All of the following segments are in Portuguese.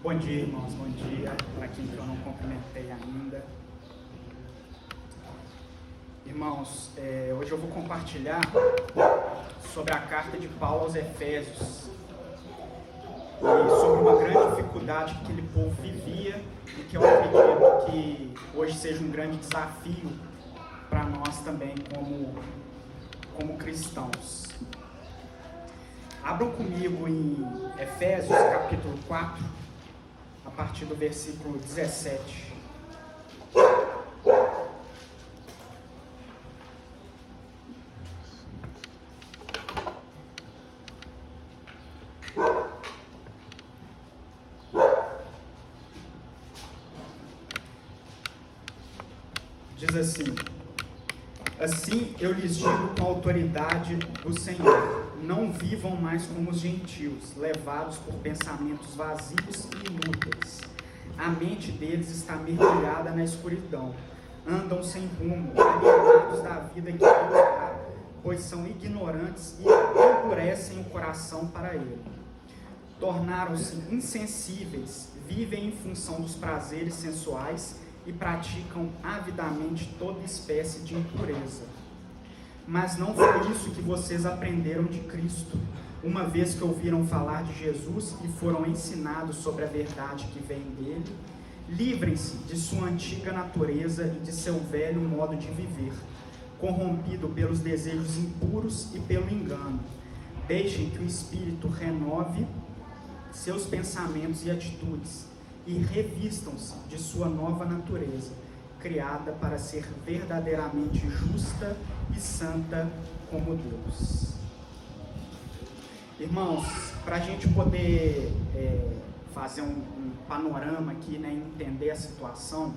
Bom dia, irmãos, bom dia para quem eu não cumprimentei ainda. Irmãos, hoje eu vou compartilhar sobre a carta de Paulo aos Efésios e sobre uma grande dificuldade que aquele povo vivia e que eu acredito que hoje seja um grande desafio para nós também como cristãos. Abram comigo em Efésios capítulo 4, a partir do versículo 17. Diz assim: assim eu lhes digo com a autoridade do Senhor, não vivam mais como os gentios, levados por pensamentos vazios e inúteis. A mente deles está mergulhada na escuridão, andam sem rumo, alienados da vida que Deus dá, pois são ignorantes e endurecem o coração para ele. Tornaram-se insensíveis, vivem em função dos prazeres sensuais e praticam avidamente toda espécie de impureza. Mas não foi isso que vocês aprenderam de Cristo, uma vez que ouviram falar de Jesus e foram ensinados sobre a verdade que vem dele. Livrem-se de sua antiga natureza e de seu velho modo de viver, corrompido pelos desejos impuros e pelo engano. Deixem que o Espírito renove seus pensamentos e atitudes e revistam-se de sua nova natureza, criada para ser verdadeiramente justa e santa como Deus. Irmãos, para a gente poder fazer um panorama aqui, né, entender a situação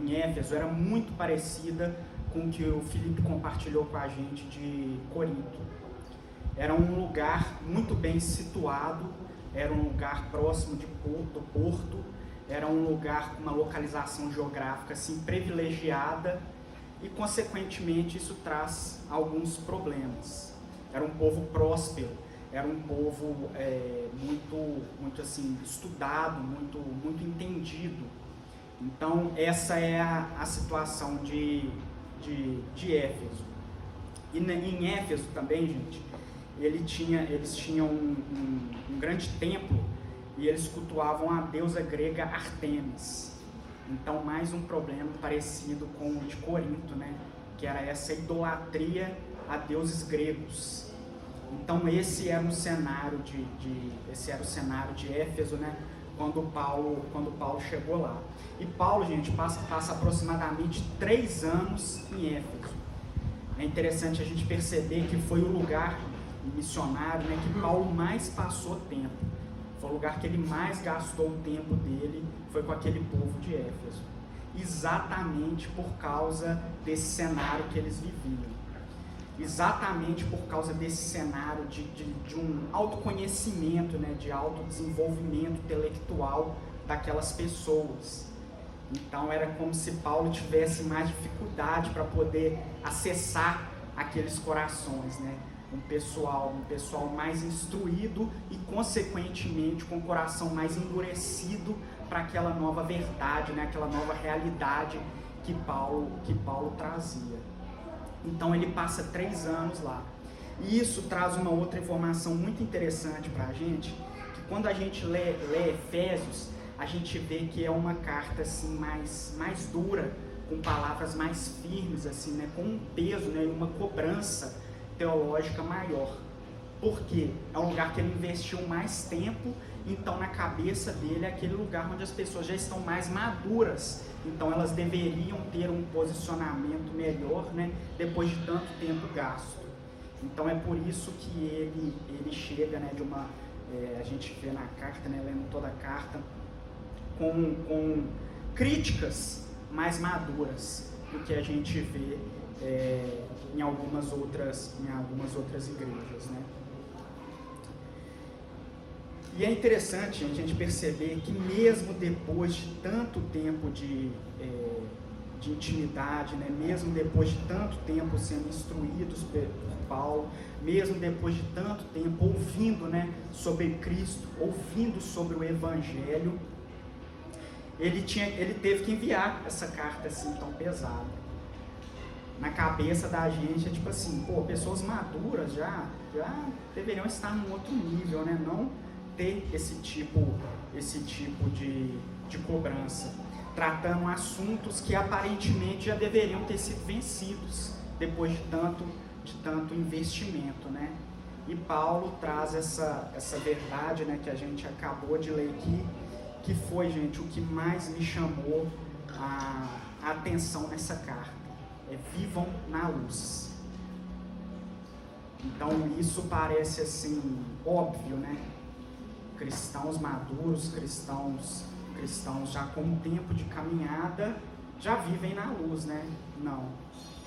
em Éfeso era muito parecida com o que o Felipe compartilhou com a gente de Corinto. Era um lugar muito bem situado, era um lugar próximo do porto, era um lugar com uma localização geográfica assim, privilegiada e, consequentemente, isso traz alguns problemas. Era um povo próspero, era um povo muito assim, estudado, muito entendido. Então, essa é a situação de Éfeso. E em Éfeso também, gente, eles tinham um grande templo e eles cultuavam a deusa grega Ártemis. Então, mais um problema parecido com o de Corinto, né? Que era essa idolatria a deuses gregos. Então, esse era o cenário de Éfeso, né? Quando Paulo chegou lá. E Paulo, gente, passa aproximadamente 3 anos em Éfeso. É interessante a gente perceber que foi o lugar missionário, né, que Paulo mais passou tempo. Foi o lugar que ele mais gastou o tempo dele, foi com aquele povo de Éfeso. Exatamente por causa desse cenário que eles viviam. Exatamente por causa desse cenário de um autoconhecimento, né, de autodesenvolvimento intelectual daquelas pessoas. Então era como se Paulo tivesse mais dificuldade para poder acessar aqueles corações, né? Um pessoal mais instruído e, consequentemente, com o coração mais endurecido para aquela nova verdade, né? Aquela nova realidade que Paulo trazia. Então ele passa 3 anos lá. E isso traz uma outra informação muito interessante para a gente, que quando a gente lê Efésios, a gente vê que é uma carta assim, mais dura, com palavras mais firmes, assim, né? Com um peso, né? Uma cobrança teológica maior. Por quê? É um lugar que ele investiu mais tempo, então na cabeça dele é aquele lugar onde as pessoas já estão mais maduras, então elas deveriam ter um posicionamento melhor, né, depois de tanto tempo gasto. Então é por isso que ele chega, né, a gente vê na carta, né, lendo toda a carta, com críticas mais maduras do que a gente vê em algumas outras igrejas, né? E é interessante a gente perceber que mesmo depois de tanto tempo de intimidade, né? Mesmo depois de tanto tempo sendo instruídos por Paulo, mesmo depois de tanto tempo ouvindo ouvindo, né, sobre Cristo, ouvindo sobre o Evangelho, ele teve que enviar essa carta assim tão pesada. Na cabeça da gente é tipo assim, pessoas maduras já deveriam estar num outro nível, né? Não ter esse tipo de cobrança, tratando assuntos que aparentemente já deveriam ter sido vencidos depois de tanto investimento, né? E Paulo traz essa verdade, né, que a gente acabou de ler aqui, que foi, gente, o que mais me chamou a atenção nessa carta. Vivam na luz. Então isso parece assim óbvio, né? Cristãos maduros, cristãos já com um tempo de caminhada, já vivem na luz, né? Não,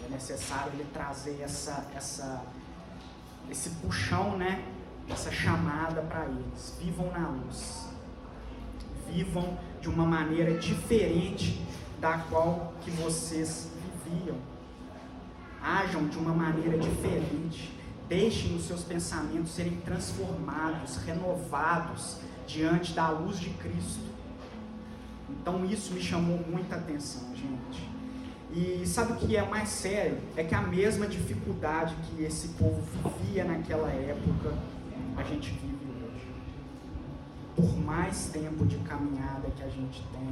é necessário ele trazer esse puxão, né? Essa chamada para eles. Vivam na luz. Vivam de uma maneira diferente da qual que vocês viviam. Ajam de uma maneira diferente. Deixem os seus pensamentos serem transformados, renovados diante da luz de Cristo. Então isso me chamou muita atenção, gente. E sabe o que é mais sério? É que a mesma dificuldade que esse povo vivia naquela época, a gente vive hoje. Por mais tempo de caminhada que a gente tem,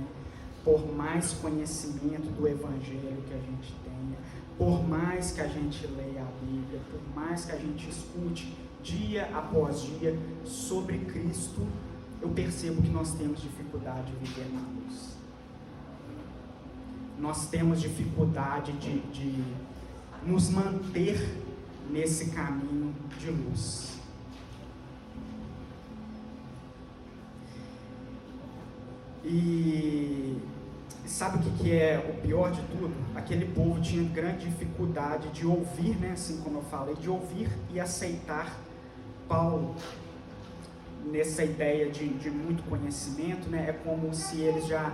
por mais conhecimento do Evangelho que a gente tenha, por mais que a gente leia a Bíblia, por mais que a gente escute dia após dia sobre Cristo, eu percebo que nós temos dificuldade de viver na luz. Nós temos dificuldade de nos manter nesse caminho de luz. E sabe o que é o pior de tudo? Aquele povo tinha grande dificuldade de ouvir, né, assim como eu falei, de ouvir e aceitar Paulo. Nessa ideia de muito conhecimento, né, é como se eles já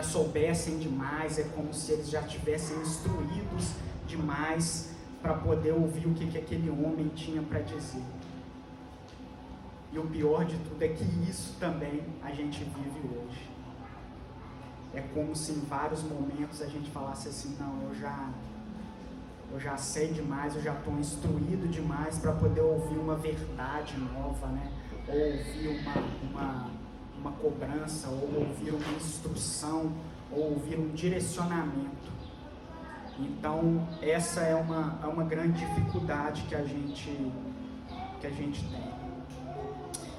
soubessem demais, é como se eles já tivessem instruídos demais para poder ouvir o que aquele homem tinha para dizer. E o pior de tudo é que isso também a gente vive hoje. É como se em vários momentos a gente falasse assim, não, eu já sei demais, eu já estou instruído demais para poder ouvir uma verdade nova, né? Ou ouvir uma cobrança, ou ouvir uma instrução, ou ouvir um direcionamento. Então essa é uma grande dificuldade que a gente tem.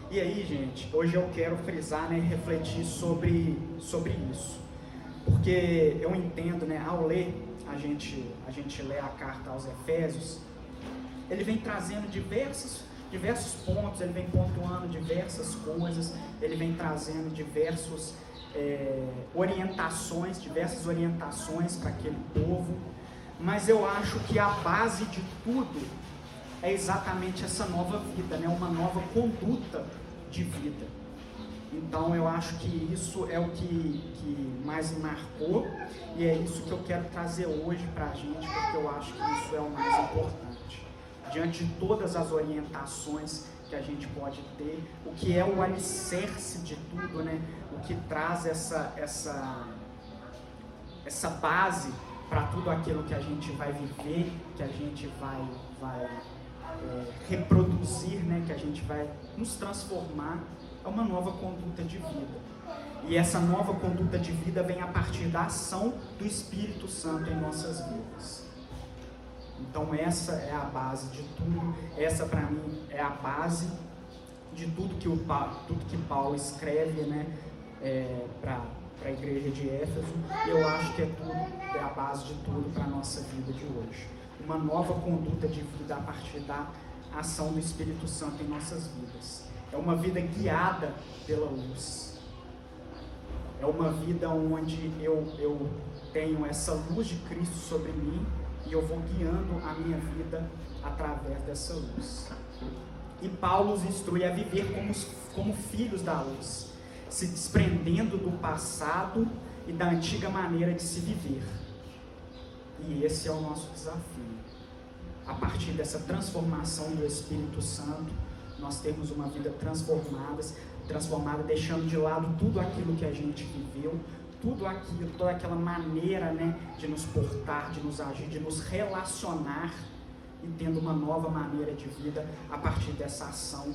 E aí, gente, hoje eu quero frisar, né, refletir sobre isso. Porque eu entendo, né, ao ler, a gente lê a carta aos Efésios, ele vem trazendo diversos pontos, ele vem pontuando diversas coisas, ele vem trazendo diversas orientações para aquele povo, mas eu acho que a base de tudo é exatamente essa nova vida, né, uma nova conduta de vida. Então eu acho que isso é o que mais me marcou, e é isso que eu quero trazer hoje para a gente, porque eu acho que isso é o mais importante. Diante de todas as orientações que a gente pode ter, o que é o alicerce de tudo, né? O que traz essa base para tudo aquilo que a gente vai viver, que a gente vai reproduzir, né? Que a gente vai nos transformar, é uma nova conduta de vida. E essa nova conduta de vida vem a partir da ação do Espírito Santo em nossas vidas. Então essa é a base de tudo, essa para mim é a base de tudo que Paulo escreve, né, para a igreja de Éfeso, e eu acho que é a base de tudo para a nossa vida de hoje. Uma nova conduta de vida a partir da ação do Espírito Santo em nossas vidas. É uma vida guiada pela luz. É uma vida onde eu tenho essa luz de Cristo sobre mim e eu vou guiando a minha vida através dessa luz. E Paulo nos instrui a viver como filhos da luz, se desprendendo do passado e da antiga maneira de se viver. E esse é o nosso desafio. A partir dessa transformação do Espírito Santo, nós termos uma vida transformada, deixando de lado tudo aquilo que a gente viveu, tudo aquilo, toda aquela maneira, né, de nos portar, de nos agir, de nos relacionar, e tendo uma nova maneira de vida a partir dessa ação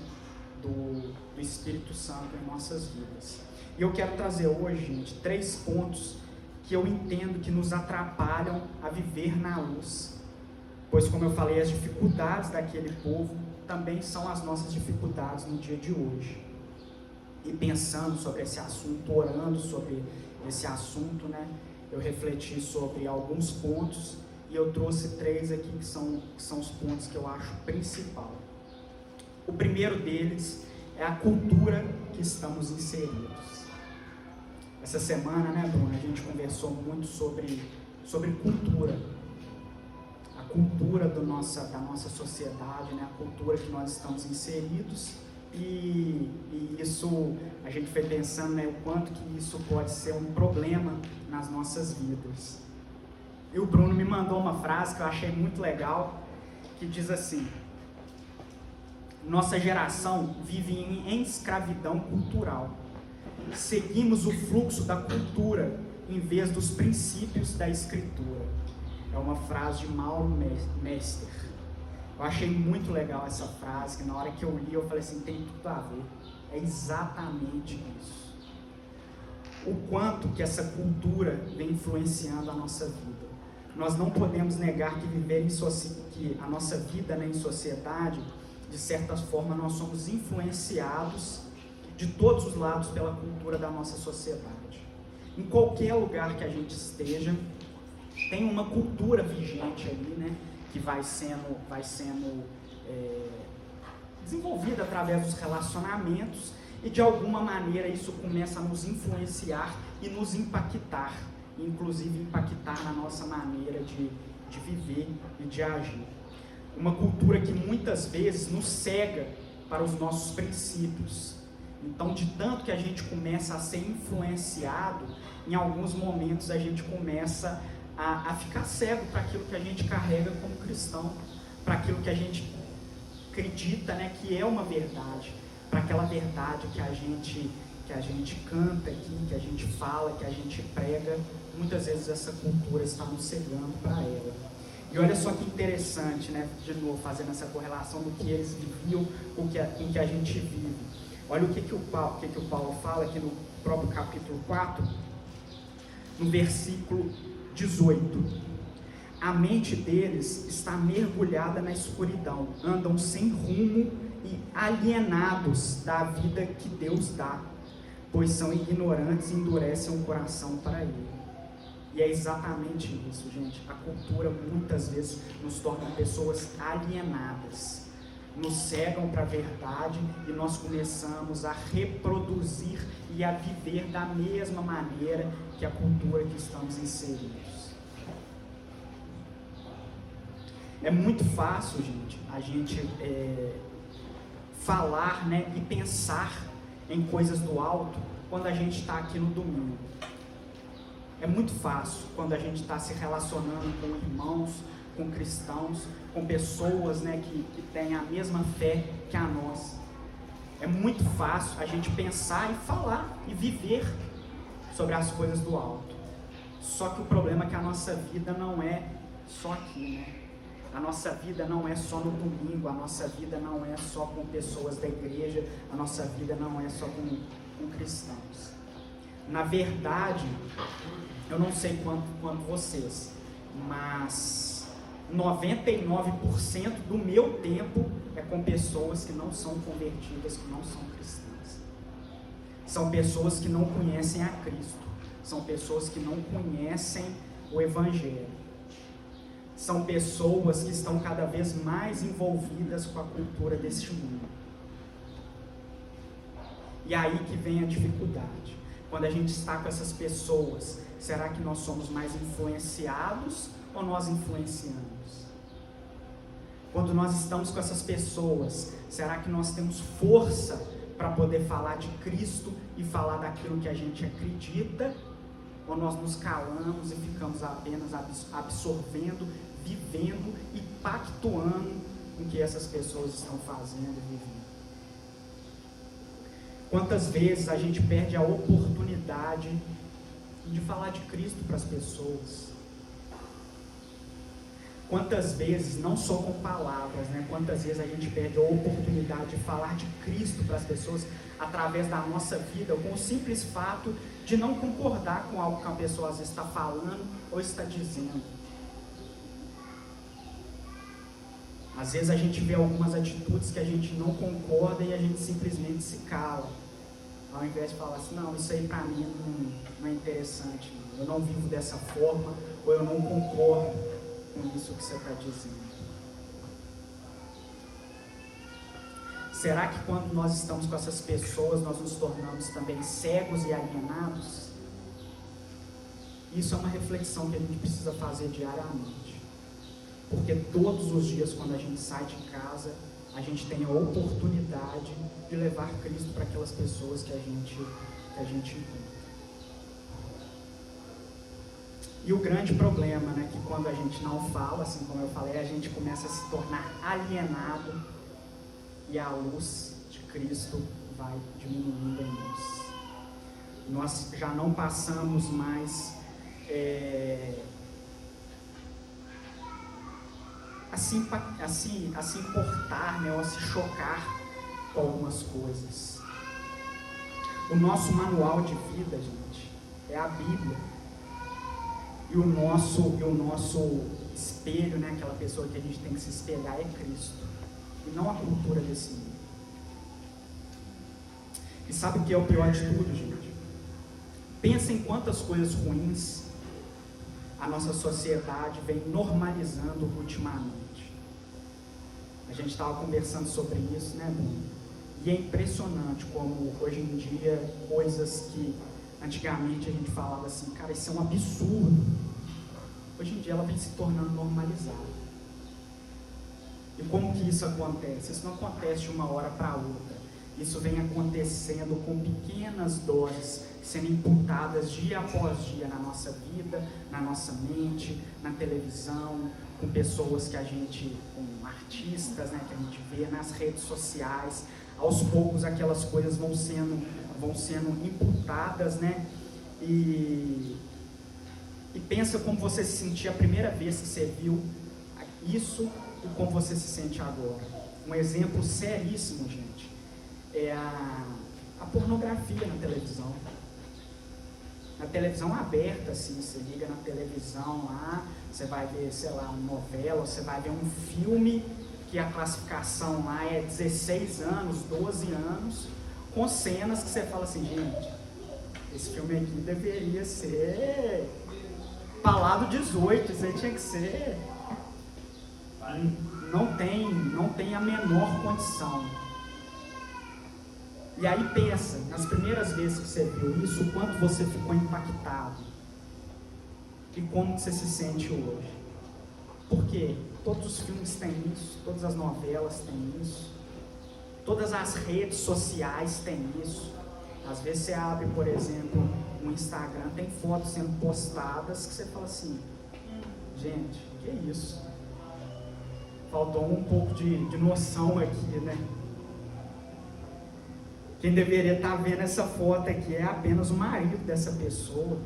do Espírito Santo em nossas vidas. E eu quero trazer hoje, gente, 3 pontos que eu entendo que nos atrapalham a viver na luz. Pois, como eu falei, as dificuldades daquele povo também são as nossas dificuldades no dia de hoje. E pensando sobre esse assunto, orando sobre esse assunto, né, eu refleti sobre alguns pontos e eu trouxe 3 aqui que são os pontos que eu acho principal. O primeiro deles é a cultura que estamos inseridos. Essa semana, né, Bruno, a gente conversou muito sobre cultura. A cultura da nossa sociedade, né, a cultura que nós estamos inseridos. E isso, a gente foi pensando, né, o quanto que isso pode ser um problema nas nossas vidas. E o Bruno me mandou uma frase que eu achei muito legal, que diz assim: nossa geração vive em escravidão cultural. Seguimos o fluxo da cultura em vez dos princípios da escritura. É uma frase de Mauro Mester. Eu achei muito legal essa frase, que na hora que eu li eu falei assim, tem tudo a ver. É exatamente isso. O quanto que essa cultura vem influenciando a nossa vida. Nós não podemos negar que a nossa vida, né, em sociedade, de certa forma, nós somos influenciados de todos os lados pela cultura da nossa sociedade. Em qualquer lugar que a gente esteja, tem uma cultura vigente ali, né, que vai sendo desenvolvida através dos relacionamentos, e de alguma maneira isso começa a nos influenciar e nos impactar, inclusive impactar na nossa maneira de viver e de agir. Uma cultura que muitas vezes nos cega para os nossos princípios. Então, de tanto que a gente começa a ser influenciado, em alguns momentos a gente começa a ficar cego para aquilo que a gente carrega como cristão, para aquilo que a gente acredita, né, que é uma verdade, para aquela verdade que a gente canta aqui, que a gente fala, que a gente prega. Muitas vezes essa cultura está nos cegando para ela. E olha só que interessante, né, de novo, fazendo essa correlação do que eles viviam com o que a gente vive. Olha o que o Paulo fala aqui no próprio capítulo 4, no versículo 18. A mente deles está mergulhada na escuridão, andam sem rumo e alienados da vida que Deus dá, pois são ignorantes e endurecem o coração para ele. E é exatamente isso, gente. A cultura muitas vezes nos torna pessoas alienadas, nos cegam para a verdade e nós começamos a reproduzir e a viver da mesma maneira que a cultura que estamos inseridos. É muito fácil, gente, a gente falar, né, e pensar em coisas do alto quando a gente está aqui no domingo. É muito fácil quando a gente está se relacionando com irmãos, com cristãos, com pessoas, né, que têm a mesma fé que a nossa. É muito fácil a gente pensar e falar e viver sobre as coisas do alto. Só que o problema é que a nossa vida não é só aqui, né? A nossa vida não é só no domingo, a nossa vida não é só com pessoas da igreja, a nossa vida não é só com cristãos. Na verdade, eu não sei quanto vocês, mas 99% do meu tempo é com pessoas que não são convertidas, que não são cristãs. São pessoas que não conhecem a Cristo, são pessoas que não conhecem o Evangelho. São pessoas que estão cada vez mais envolvidas com a cultura deste mundo. E aí que vem a dificuldade. Quando a gente está com essas pessoas, será que nós somos mais influenciados ou nós influenciamos? Quando nós estamos com essas pessoas, será que nós temos força para poder falar de Cristo e falar daquilo que a gente acredita? Ou nós nos calamos e ficamos apenas absorvendo, vivendo e pactuando com o que essas pessoas estão fazendo e vivendo? Quantas vezes a gente perde a oportunidade de falar de Cristo para as pessoas? Quantas vezes, não só com palavras, né? Quantas vezes a gente perde a oportunidade de falar de Cristo para as pessoas através da nossa vida, com o simples fato de não concordar com algo que a pessoa às vezes está falando ou está dizendo. Às vezes a gente vê algumas atitudes que a gente não concorda e a gente simplesmente se cala, ao invés de falar assim, não, isso aí para mim não é interessante, eu não vivo dessa forma, ou eu não concordo com isso que você está dizendo. Será que quando nós estamos com essas pessoas, nós nos tornamos também cegos e alienados? Isso é uma reflexão que a gente precisa fazer diariamente. Porque todos os dias, quando a gente sai de casa, a gente tem a oportunidade de levar Cristo para aquelas pessoas que a gente encontra. E o grande problema, né, que quando a gente não fala, assim como eu falei, a gente começa a se tornar alienado e a luz de Cristo vai diminuindo em nós. Nós já não passamos mais a se importar, né, ou a se chocar com algumas coisas. O nosso manual de vida, gente, é a Bíblia. E o nosso espelho, né, aquela pessoa que a gente tem que se espelhar é Cristo, e não a cultura desse mundo. E sabe o que é o pior de tudo, gente? Pensa em quantas coisas ruins a nossa sociedade vem normalizando ultimamente. A gente estava conversando sobre isso, né, Bruno? E é impressionante como hoje em dia coisas que antigamente a gente falava assim, cara, isso é um absurdo. Hoje em dia ela vem se tornando normalizada. E como que isso acontece? Isso não acontece de uma hora para outra. Isso vem acontecendo com pequenas doses, sendo imputadas dia após dia na nossa vida, na nossa mente, na televisão, com pessoas que a gente, com artistas, né, que a gente vê nas redes sociais. Aos poucos aquelas coisas vão sendo imputadas, né? E pensa como você se sentia a primeira vez que você viu isso e como você se sente agora. Um exemplo seríssimo, gente, é a pornografia na televisão. Na televisão aberta, assim, você liga na televisão lá, você vai ver, sei lá, uma novela, você vai ver um filme que a classificação lá é 16 anos, 12 anos, com cenas que você fala assim, gente, esse filme aqui deveria ser falado 18, isso aí tinha que ser... Não tem a menor condição. E aí pensa, nas primeiras vezes que você viu isso, o quanto você ficou impactado. E como você se sente hoje. Por quê? Todos os filmes têm isso, todas as novelas têm isso, todas as redes sociais têm isso. Às vezes você abre, por exemplo, um Instagram, tem fotos sendo postadas que você fala assim, gente, que é isso? Faltou um pouco de noção aqui, né? Quem deveria estar vendo essa foto aqui é apenas o marido dessa pessoa.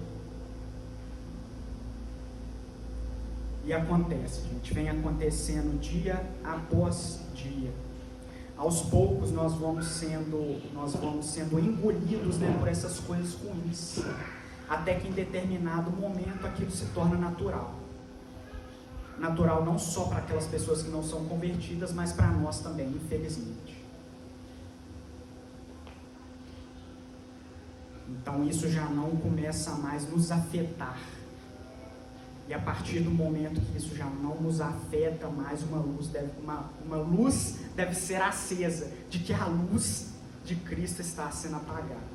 E acontece, gente, vem acontecendo dia após dia. Aos poucos nós vamos sendo engolidos, né, por essas coisas ruins, até que em determinado momento aquilo se torna natural. Natural não só para aquelas pessoas que não são convertidas, mas para nós também, infelizmente. Então isso já não começa a mais nos afetar. E a partir do momento que isso já não nos afeta mais, uma luz deve ser acesa, de que a luz de Cristo está sendo apagada.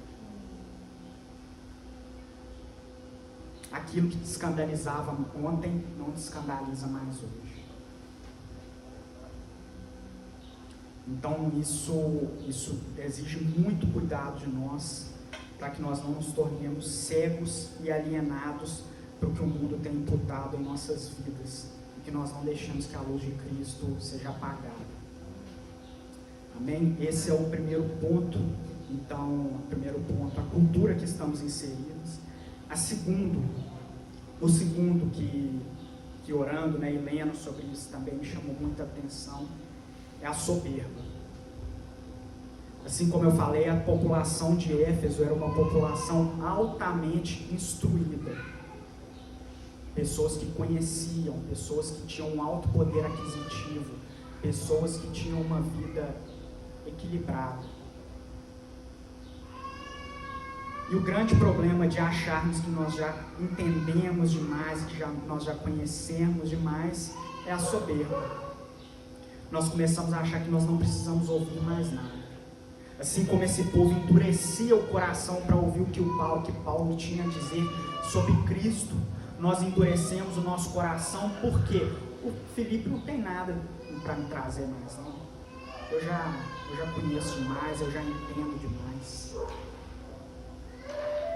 Aquilo que te escandalizava ontem, não te escandaliza mais hoje. Então isso exige muito cuidado de nós, para que nós não nos tornemos cegos e alienados para o que o mundo tem imputado em nossas vidas, e que nós não deixemos que a luz de Cristo seja apagada. Amém? Esse é o primeiro ponto Então, primeiro ponto, a cultura que estamos inseridos. O segundo que orando, né, e lendo sobre isso também me chamou muita atenção, é a soberba. Assim como eu falei, a população de Éfeso era uma população altamente instruída. Pessoas que conheciam, pessoas que tinham um alto poder aquisitivo, pessoas que tinham uma vida equilibrada. E o grande problema de acharmos que nós já entendemos demais, que nós já conhecemos demais, é a soberba. Nós começamos a achar que nós não precisamos ouvir mais nada. Assim como esse povo endurecia o coração para ouvir o que Paulo tinha a dizer sobre Cristo, nós endurecemos o nosso coração porque o Filipe não tem nada para me trazer mais, não. Eu já conheço demais, eu já entendo demais.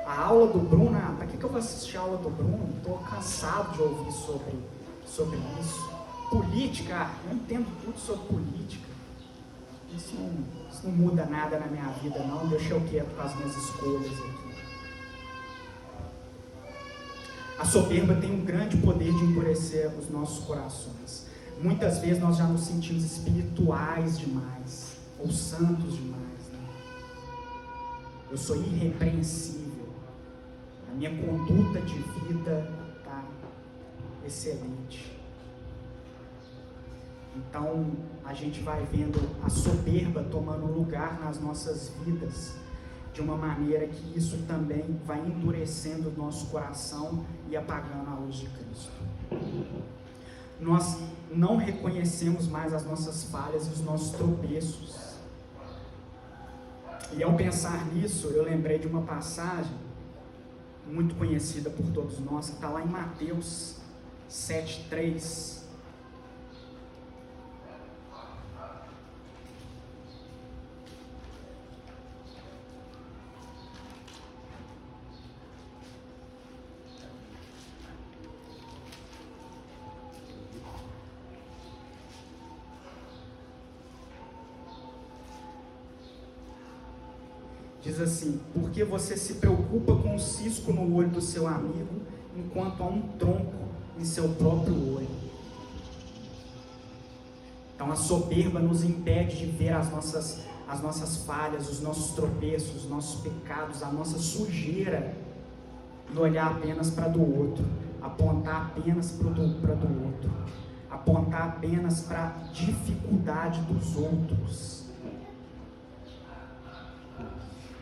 A aula do Bruno, para que eu vou assistir a aula do Bruno? Estou cansado de ouvir sobre isso. Política, eu entendo tudo sobre política. Isso não muda nada na minha vida, não. Deixa eu quieto com as minhas escolhas aqui. A soberba tem um grande poder de endurecer os nossos corações. Muitas vezes nós já nos sentimos espirituais demais, ou santos demais, né? Eu sou irrepreensível. A minha conduta de vida está excelente. Então, a gente vai vendo a soberba tomando lugar nas nossas vidas, de uma maneira que isso também vai endurecendo o nosso coração e apagando a luz de Cristo. Nós não reconhecemos mais as nossas falhas e os nossos tropeços. E ao pensar nisso, eu lembrei de uma passagem muito conhecida por todos nós, que está lá em Mateus 7:3. Diz assim: porque você se preocupa com um cisco no olho do seu amigo, enquanto há um tronco em seu próprio olho. Então a soberba nos impede de ver as nossas falhas, os nossos tropeços, os nossos pecados, a nossa sujeira, e olhar apenas para do outro, apontar apenas para do outro, apontar apenas para a dificuldade dos outros.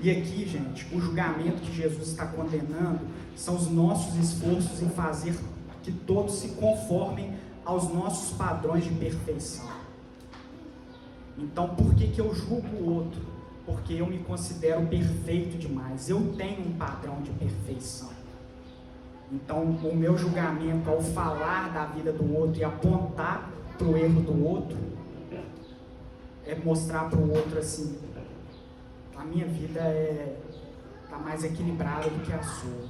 E aqui, gente, o julgamento que Jesus está condenando são os nossos esforços em fazer que todos se conformem aos nossos padrões de perfeição. Então, por que eu julgo o outro? Porque eu me considero perfeito demais. Eu tenho um padrão de perfeição. Então, o meu julgamento ao falar da vida do outro e apontar para o erro do outro é mostrar para o outro assim: a minha vida está mais equilibrada do que a sua.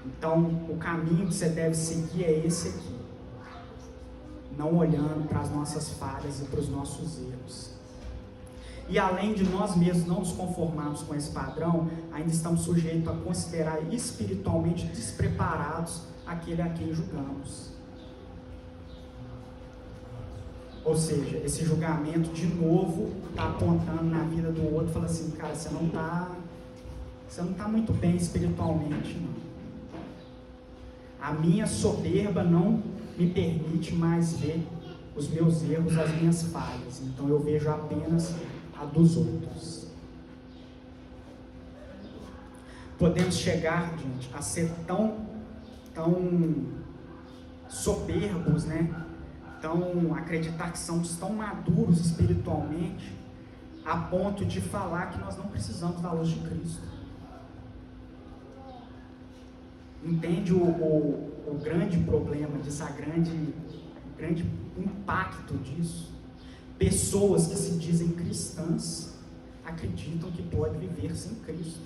Então, o caminho que você deve seguir é esse aqui. Não olhando para as nossas falhas e para os nossos erros. E além de nós mesmos não nos conformarmos com esse padrão, ainda estamos sujeitos a considerar espiritualmente despreparados aquele a quem julgamos. Ou seja, esse julgamento de novo está apontando na vida do outro, falando assim: cara, você não está muito bem espiritualmente, não. A minha soberba não me permite mais ver os meus erros, as minhas falhas. Então eu vejo apenas a dos outros. Podemos chegar, gente, a ser tão soberbos, né? Então, acreditar que somos tão maduros espiritualmente, a ponto de falar que nós não precisamos da luz de Cristo. Entende o grande problema disso, o grande impacto disso? Pessoas que se dizem cristãs acreditam que podem viver sem Cristo,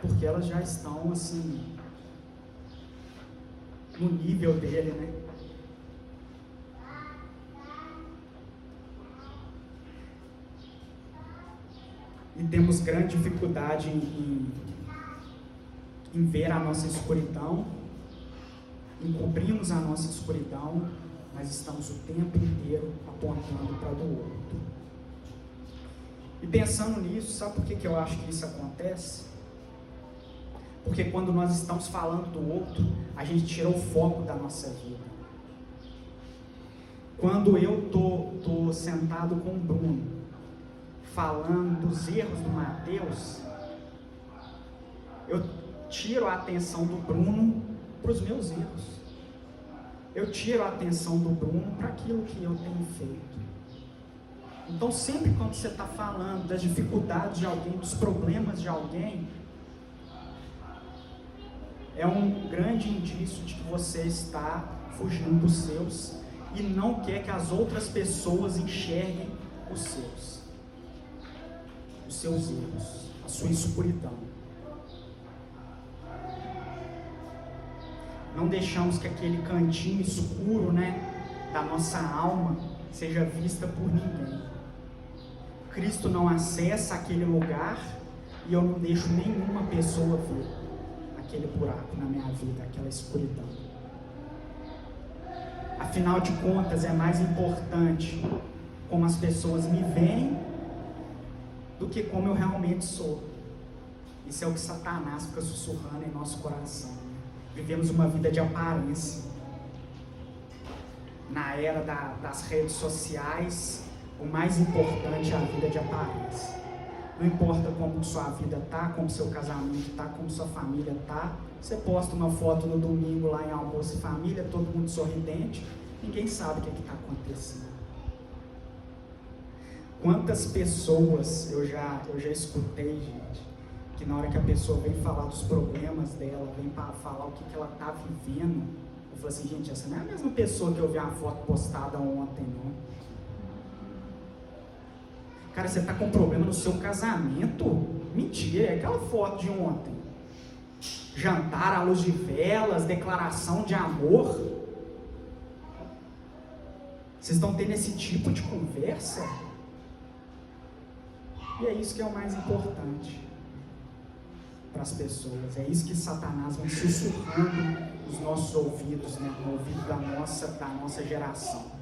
porque elas já estão assim no nível dele, né? e temos grande dificuldade em ver a nossa escuridão, encobrimos a nossa escuridão, mas estamos o tempo inteiro apontando para o outro. E pensando nisso, sabe por que eu acho que isso acontece? Porque quando nós estamos falando do outro, a gente tira o foco da nossa vida. Quando eu tô sentado com o Bruno, falando dos erros do Mateus, eu tiro a atenção do Bruno para os meus erros. Eu tiro a atenção do Bruno para aquilo que eu tenho feito. Então, sempre quando você está falando das dificuldades de alguém, dos problemas de alguém, é um grande indício de que você está fugindo dos seus e não quer que as outras pessoas enxerguem os seus erros, a sua escuridão. Não deixamos que aquele cantinho escuro, da nossa alma seja vista por ninguém. Cristo não acessa aquele lugar e eu não deixo nenhuma pessoa ver aquele buraco na minha vida, aquela escuridão. Afinal de contas, é mais importante como as pessoas me veem do que como eu realmente sou. Isso é o que Satanás fica sussurrando em nosso coração. Vivemos uma vida de aparência. Na era das redes sociais, o mais importante é a vida de aparência. Não importa como sua vida está, como seu casamento está, como sua família está. Você posta uma foto no domingo lá em almoço e família, todo mundo sorridente, ninguém sabe o que está acontecendo. Quantas pessoas eu já escutei, gente, que na hora que a pessoa vem falar dos problemas dela, vem para falar o que ela está vivendo, eu falo assim, gente, essa não é a mesma pessoa que eu vi uma foto postada ontem, não. Cara, você está com problema no seu casamento? Mentira, é aquela foto de ontem. Jantar à luz de velas, declaração de amor. Vocês estão tendo esse tipo de conversa? E é isso que é o mais importante para as pessoas. É isso que Satanás vem sussurrando nos nossos ouvidos, no ouvido da nossa geração.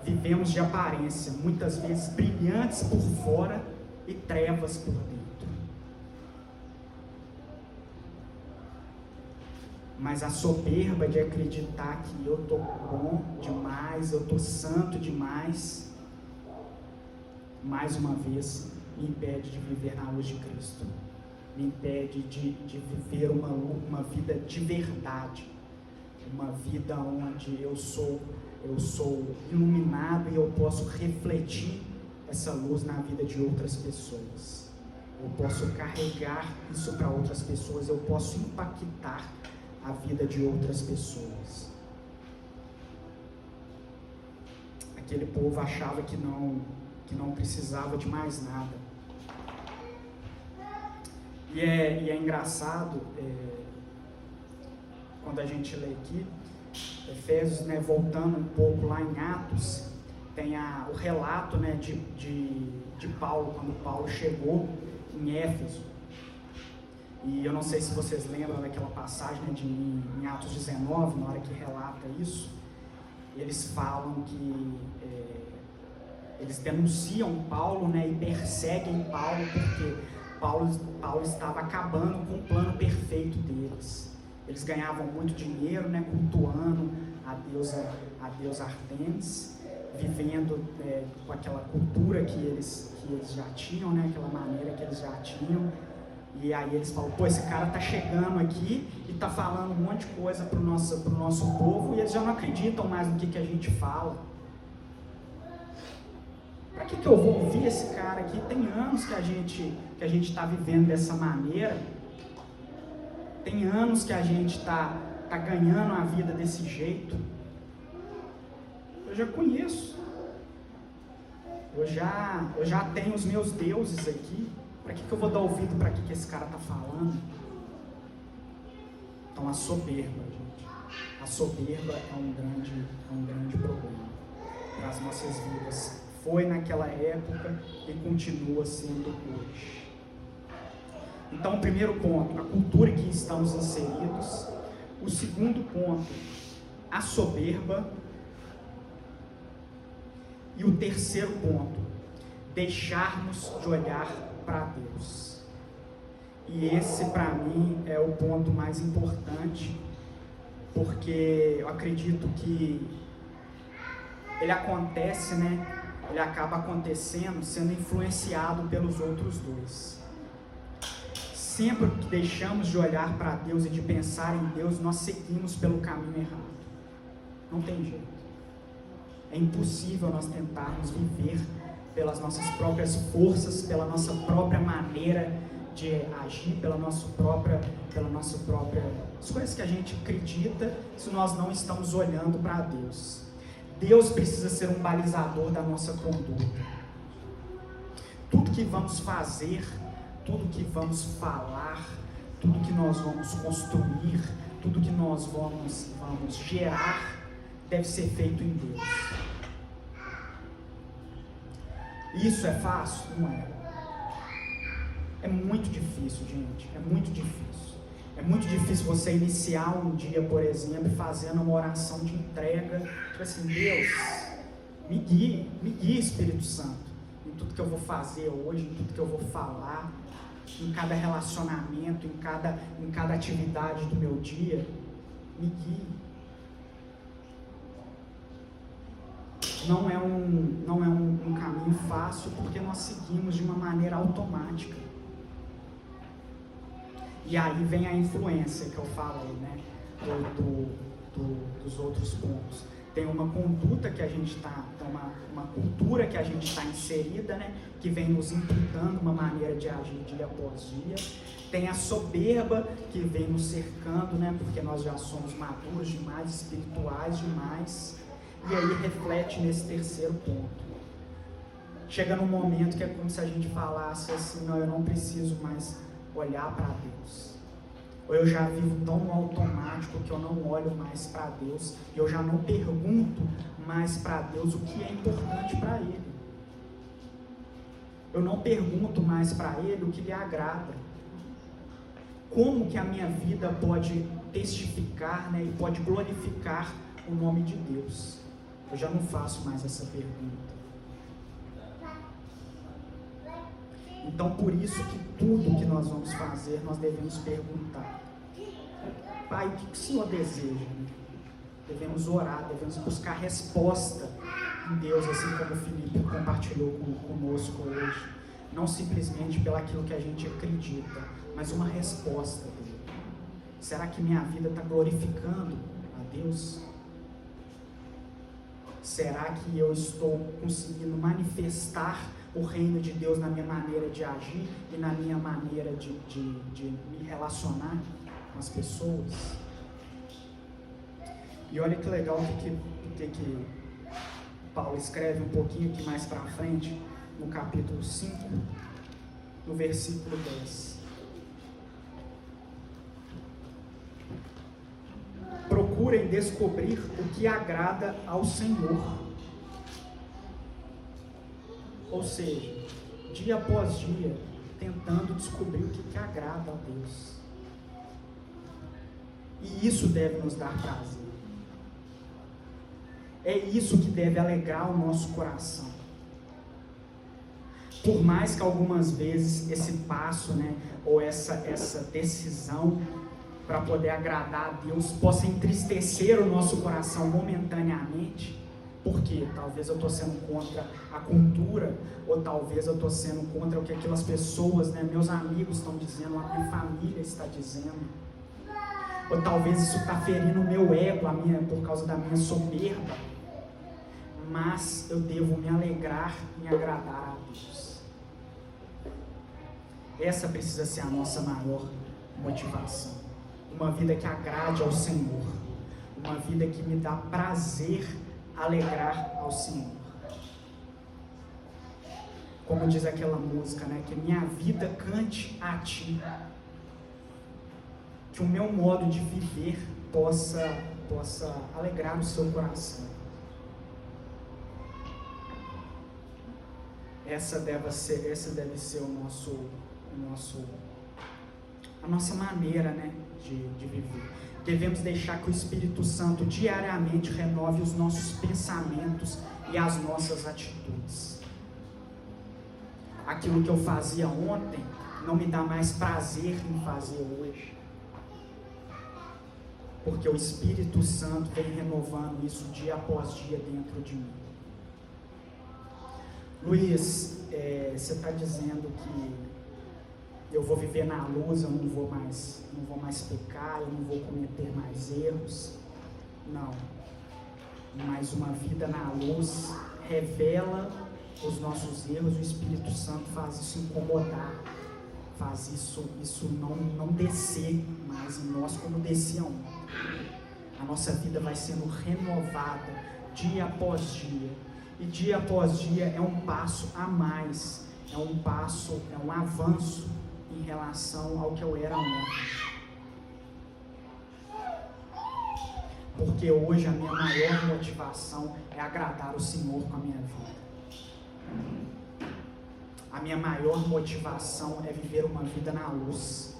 Vivemos de aparência, muitas vezes brilhantes por fora e trevas por dentro. Mas a soberba de acreditar que eu estou bom demais, eu estou santo demais, mais uma vez, me impede de viver na luz de Cristo. Me impede de viver uma vida de verdade. Uma vida onde eu sou iluminado e eu posso refletir essa luz na vida de outras pessoas. Eu posso carregar isso para outras pessoas, eu posso impactar a vida de outras pessoas. Aquele povo achava que não precisava de mais nada. E é engraçado, quando a gente lê aqui, Efésios, voltando um pouco lá em Atos, tem o relato de Paulo, quando Paulo chegou em Éfeso. E eu não sei se vocês lembram daquela passagem em Atos 19, na hora que relata isso, eles falam que eles denunciam Paulo, e perseguem Paulo, porque Paulo estava acabando com o plano perfeito deles. Eles ganhavam muito dinheiro, cultuando a deusa Artemis, vivendo com aquela cultura que eles já tinham, aquela maneira que eles já tinham. E aí eles falam, esse cara está chegando aqui e está falando um monte de coisa para o nosso povo, e eles já não acreditam mais no que a gente fala. Para que eu vou ouvir esse cara aqui? Tem anos que a gente está vivendo dessa maneira. Tem anos que a gente está ganhando a vida desse jeito. Eu já conheço. Eu já tenho os meus deuses aqui. Para que eu vou dar ouvido para que esse cara está falando? Então, a soberba, gente. A soberba é um grande problema para as nossas vidas foi naquela época e continua sendo hoje. Então, o primeiro ponto, a cultura em que estamos inseridos. O segundo ponto, a soberba. E o terceiro ponto, deixarmos de olhar para Deus. E esse, para mim, é o ponto mais importante, porque eu acredito que ele acontece, ele acaba acontecendo, sendo influenciado pelos outros dois. Sempre que deixamos de olhar para Deus e de pensar em Deus, nós seguimos pelo caminho errado. Não tem jeito. É impossível nós tentarmos viver pelas nossas próprias forças, pela nossa própria maneira de agir, pela nossa própria, as coisas que a gente acredita, se nós não estamos olhando para Deus. Deus precisa ser um balizador da nossa conduta. Tudo que vamos fazer, tudo que vamos falar, tudo que nós vamos construir, tudo que nós vamos gerar, deve ser feito em Deus. Isso é fácil? Não é. É muito difícil, gente. É muito difícil. É muito difícil você iniciar um dia, por exemplo, fazendo uma oração de entrega. Tipo assim, Deus, me guie, Espírito Santo, em tudo que eu vou fazer hoje, em tudo que eu vou falar, em cada relacionamento, em cada atividade do meu dia. Me guie. Não é um caminho fácil, porque nós seguimos de uma maneira automática. E aí vem a influência que eu falei, dos outros pontos. Tem uma conduta que a gente está, uma cultura que a gente está inserida, que vem nos imputando uma maneira de agir dia após dia. Tem a soberba que vem nos cercando, porque nós já somos maduros demais, espirituais demais. E aí reflete nesse terceiro ponto. Chega num momento que é como se a gente falasse assim, não, eu não preciso mais olhar para Deus. Ou eu já vivo tão automático que eu não olho mais para Deus, e eu já não pergunto mais para Deus o que é importante para Ele. Eu não pergunto mais para Ele o que lhe agrada. Como que a minha vida pode testificar, e pode glorificar o nome de Deus? Eu já não faço mais essa pergunta. Então, por isso que tudo que nós vamos fazer, nós devemos perguntar: Pai, o que o Senhor deseja? Devemos orar, devemos buscar resposta em Deus, assim como o Felipe compartilhou conosco hoje. Não simplesmente pelaquilo que a gente acredita, mas uma resposta dele. Será que minha vida está glorificando a Deus? Será que eu estou conseguindo manifestar o reino de Deus na minha maneira de agir e na minha maneira de me relacionar com as pessoas? E olha que legal o que Paulo escreve um pouquinho aqui mais para frente, no capítulo 5, no versículo 10. Procurem descobrir o que agrada ao Senhor. Ou seja, dia após dia, tentando descobrir o que agrada a Deus. E isso deve nos dar prazer. É isso que deve alegrar o nosso coração. Por mais que algumas vezes esse passo, ou essa decisão para poder agradar a Deus possa entristecer o nosso coração momentaneamente, porque talvez eu estou sendo contra a cultura, ou talvez eu estou sendo contra o que aquelas pessoas, meus amigos estão dizendo, a minha família está dizendo, ou talvez isso está ferindo o meu ego, por causa da minha soberba, mas eu devo me alegrar em agradar a Deus. Essa precisa ser a nossa maior motivação. Uma vida que agrade ao Senhor, uma vida que me dá prazer alegrar ao Senhor. Como diz aquela música, que minha vida cante a Ti, que o meu modo de viver possa alegrar o seu coração. Essa deve ser a nossa maneira, né, de viver. Devemos deixar que o Espírito Santo diariamente renove os nossos pensamentos e as nossas atitudes. Aquilo que eu fazia ontem não me dá mais prazer em fazer hoje, porque o Espírito Santo vem renovando isso dia após dia dentro de mim. Luiz, você está dizendo que eu vou viver na luz, eu não vou mais pecar, eu não vou cometer mais erros. Não. Mas uma vida na luz revela os nossos erros, o Espírito Santo faz isso incomodar, faz isso não descer mais em nós como descia ontem. A nossa vida vai sendo renovada dia após dia, e dia após dia é um passo a mais, é um avanço em relação ao que eu era ontem. Porque hoje a minha maior motivação é agradar o Senhor com a minha vida. A minha maior motivação é viver uma vida na luz,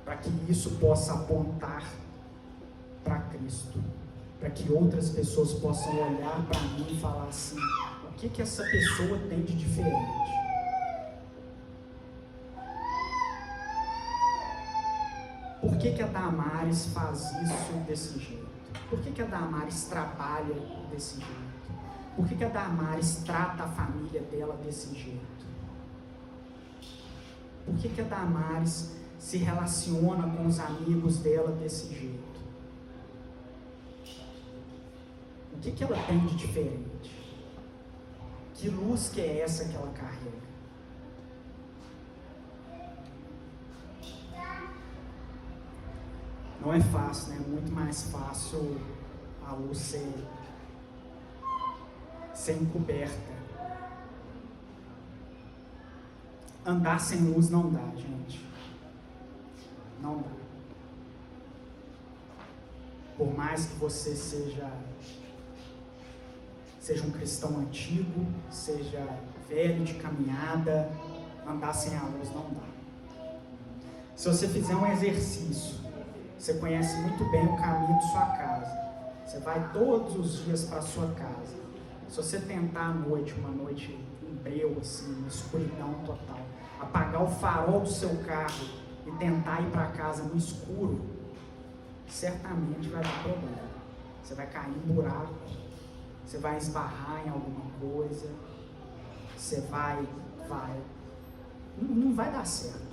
para que isso possa apontar para Cristo, para que outras pessoas possam olhar para mim e falar assim: o que essa pessoa tem de diferente? Por que a Damares faz isso desse jeito? Por que a Damares trabalha desse jeito? Por que a Damares trata a família dela desse jeito? Por que a Damares se relaciona com os amigos dela desse jeito? O que ela tem de diferente? Que luz que é essa que ela carrega? Não é fácil, né? É muito mais fácil a luz ser encoberta. Andar sem luz não dá, gente. Não dá. Por mais que você seja um cristão antigo, seja velho de caminhada, andar sem a luz não dá. Se você fizer um exercício, você conhece muito bem o caminho de sua casa, você vai todos os dias para a sua casa. Se você tentar à noite, uma noite em breu, assim, uma escuridão total, apagar o farol do seu carro e tentar ir para casa no escuro, certamente vai dar problema. Você vai cair em buraco, você vai esbarrar em alguma coisa, você não vai dar certo.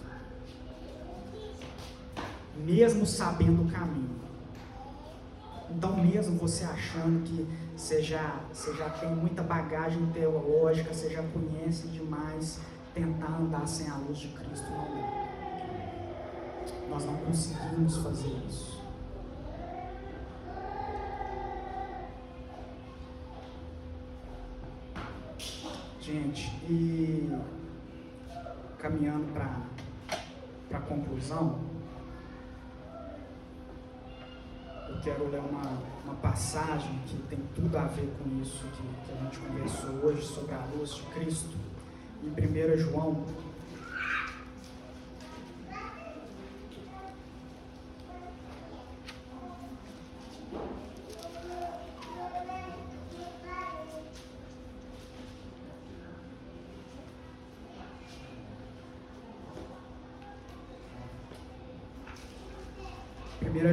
Mesmo sabendo o caminho. Então, mesmo você achando que você já tem muita bagagem teológica, você já conhece demais, tentar andar sem a luz de Cristo não dá. Nós não conseguimos fazer isso. Gente, e caminhando para a conclusão, eu quero ler uma passagem que tem tudo a ver com isso que a gente conversou hoje, sobre a luz de Cristo, em 1 João.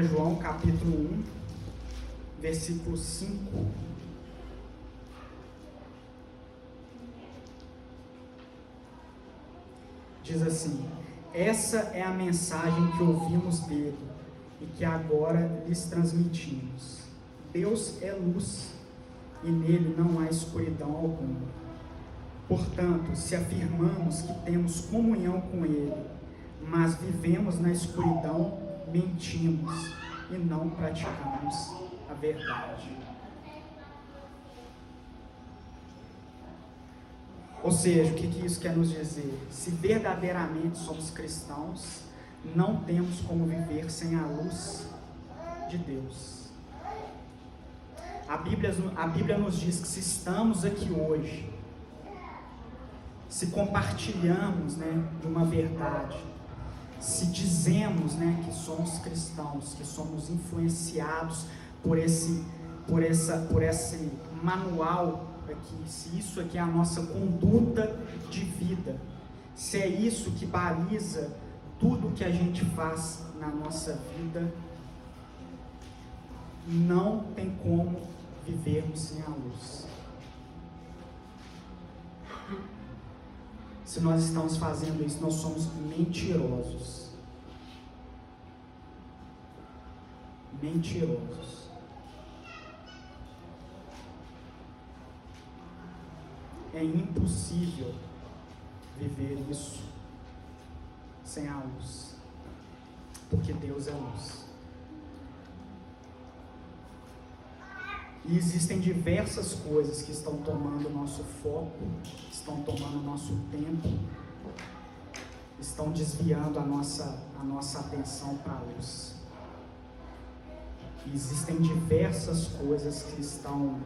João capítulo 1, versículo 5. Diz assim: essa é a mensagem que ouvimos dele e que agora lhes transmitimos. Deus é luz e nele não há escuridão alguma. Portanto, se afirmamos que temos comunhão com ele, mas vivemos na escuridão, mentimos e não praticamos a verdade. Ou seja, o que isso quer nos dizer? Se verdadeiramente somos cristãos, não temos como viver sem a luz de Deus. A Bíblia nos diz que se estamos aqui hoje, se compartilhamos, né, de uma verdade, se dizemos, né, que somos cristãos, que somos influenciados por esse manual aqui, se isso aqui é a nossa conduta de vida, se é isso que baliza tudo que a gente faz na nossa vida, não tem como vivermos sem a luz. Se nós estamos fazendo isso, nós somos mentirosos. Mentirosos. É impossível viver isso sem a luz, porque Deus é luz. E existem diversas coisas que estão tomando o nosso foco, estão tomando o nosso tempo, estão desviando a nossa atenção para a luz. E existem diversas coisas que estão...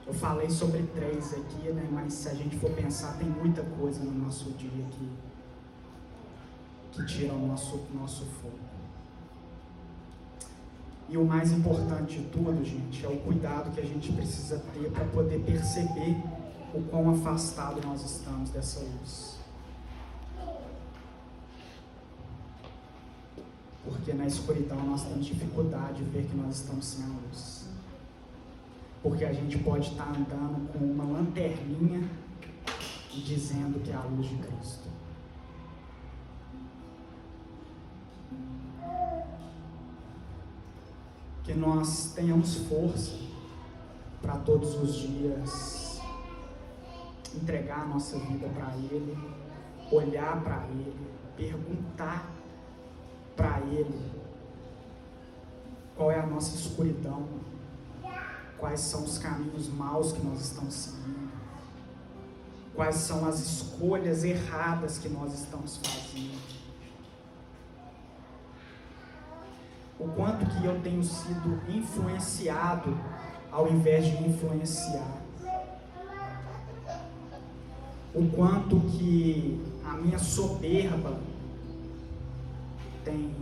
Eu falei sobre 3 aqui, né? Mas se a gente for pensar, tem muita coisa no nosso dia que tira o nosso foco. E o mais importante de tudo, gente, é o cuidado que a gente precisa ter para poder perceber o quão afastado nós estamos dessa luz. Porque na escuridão nós temos dificuldade de ver que nós estamos sem a luz. Porque a gente pode estar andando com uma lanterninha e dizendo que é a luz de Cristo. Que nós tenhamos força para todos os dias entregar a nossa vida para Ele, olhar para Ele, perguntar para Ele qual é a nossa escuridão, quais são os caminhos maus que nós estamos seguindo, quais são as escolhas erradas que nós estamos fazendo. O quanto que eu tenho sido influenciado ao invés de influenciar. O quanto que a minha soberba tem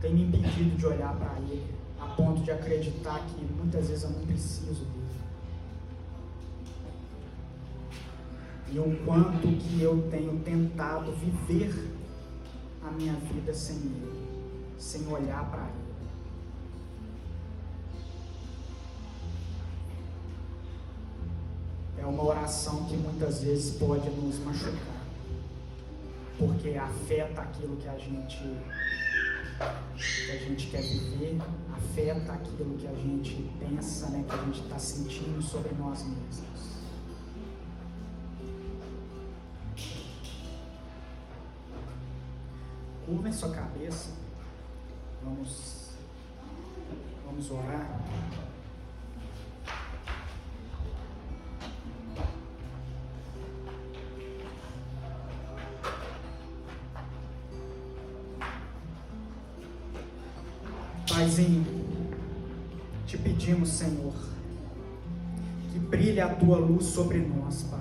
me impedido de olhar para Ele, a ponto de acreditar que muitas vezes eu não preciso dele. E o quanto que eu tenho tentado viver a minha vida sem Ele, sem olhar para Ele. É uma oração que muitas vezes pode nos machucar, porque afeta aquilo que a gente quer viver, afeta aquilo que a gente pensa, né, que a gente está sentindo sobre nós mesmos. Curvem sua cabeça. Vamos orar. Paizinho, te pedimos, Senhor, que brilhe a Tua luz sobre nós, Pai.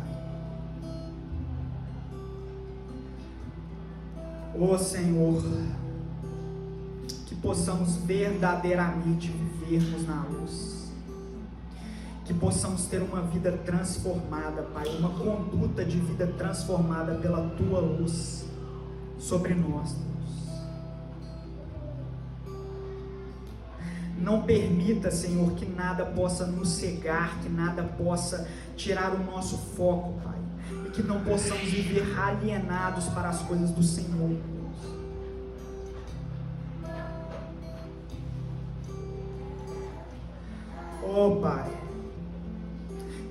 Ó Senhor, que possamos verdadeiramente vivermos na luz, que possamos ter uma vida transformada, Pai, uma conduta de vida transformada pela Tua luz sobre nós, Deus. Não permita, Senhor, que nada possa nos cegar, que nada possa tirar o nosso foco, Pai, e que não possamos viver alienados para as coisas do Senhor, Deus. Oh, Pai,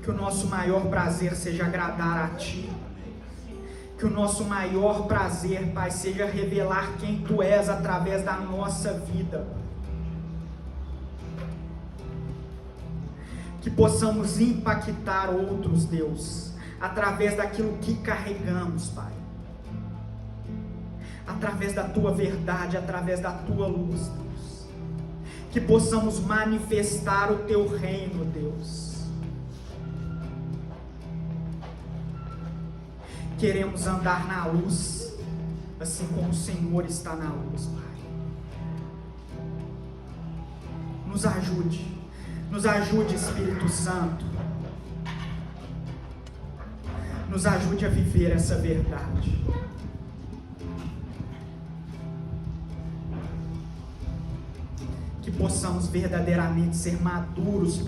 que o nosso maior prazer seja agradar a Ti, que o nosso maior prazer, Pai, seja revelar quem Tu és através da nossa vida, que possamos impactar outros, Deus, através daquilo que carregamos, Pai, através da Tua verdade, através da Tua luz, Deus, que possamos manifestar o Teu reino, Deus. Queremos andar na luz, assim como o Senhor está na luz, Pai. Nos ajude, Espírito Santo. Nos ajude a viver essa verdade. Que possamos verdadeiramente ser maduros